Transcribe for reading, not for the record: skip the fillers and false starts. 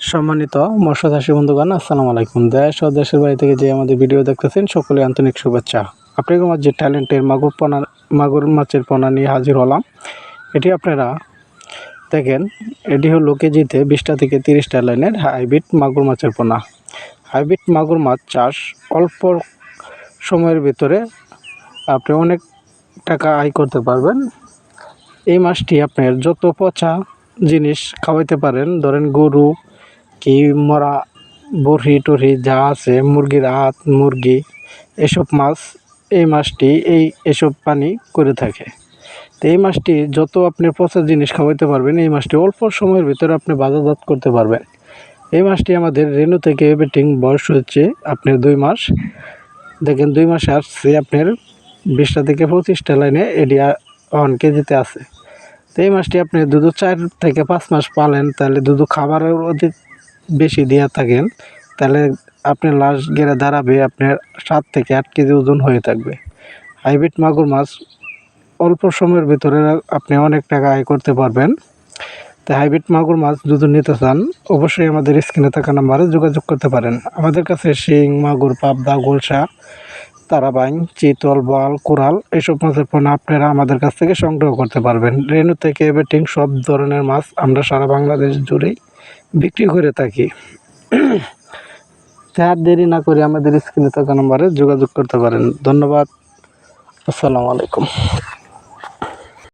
সম্মানিত মৎস্য চাষী বন্ধুগণ, আসসালামু আলাইকুম। দেশ ও দেশের বাইরে থেকে যে আমাদের ভিডিও দেখতেছেন সকলে আন্তরিক শুভেচ্ছা। আপনাদের মাঝে ট্যালেন্টের মাগুর মাছের পোনা নিয়ে হাজির হলাম। এটি আপনারা দেখেন, এটি হলো কেজিতে 20টা থেকে 30টা লাইনের হাইব্রিড মাগুর মাছের পোনা। হাইব্রিড মাগুর মাছ চাষ অল্প সময়ের ভিতরে আপনি অনেক টাকা আয় করতে পারবেন। এই মাছটি আপনার যত পচা জিনিস খাওয়াইতে পারেন, ধরেন গরু কি মরা বড়ি টড়ি যা আছে, মুরগির হাত মুরগি, এসব মাছ এই মাছটি এসব পানি করে থাকে। তো এই মাছটি যত আপনি পচা জিনিস খাওয়াইতে পারবেন, এই মাছটি অল্প সময়ের ভিতরে আপনি বাজারজাত করতে পারবেন। এই মাছটি আমাদের রেনু থেকে বেটিং বয়স হচ্ছে আপনার 2 মাস। দেখেন 2 মাসে আসছে আপনার 20টা থেকে 25টা লাইনে এটি 1 কেজিতে আছে। তো এই মাছটি আপনি দুধ 4 থেকে 5 মাস পালেন, তাহলে দুধ খাবারের অধিক বেশি দিয়ে থাকেন, তাহলে আপনার লাশ গেড়ে দাঁড়াবে, আপনার 7 থেকে 8 কেজি ওজন হয়ে থাকবে। হাইব্রিড মাগুর মাছ অল্প সময়ের ভিতরে আপনি অনেক টাকা আয় করতে পারবেন। তাই হাইব্রিড মাগুর মাছ যদি নিতে চান, অবশ্যই আমাদের স্ক্রিনে থাকা নাম্বারে যোগাযোগ করতে পারেন। আমাদের কাছে শিং, মাগুর, পাবদা, গোলসা, তারাবাইন, চিতল, বোয়াল, কোরাল এসব মাছের পোনা আপনারা আমাদের কাছ থেকে সংগ্রহ করতে পারবেন। রেনু থেকে বেটিং সব ধরনের মাছ আমরা সারা বাংলাদেশ জুড়েই বিক্রি করে থাকি। আর দেরি না করে আমাদের স্ক্রিনে থাকা নাম্বারে যোগাযোগ করতে পারেন। ধন্যবাদ। আসসালামু আলাইকুম।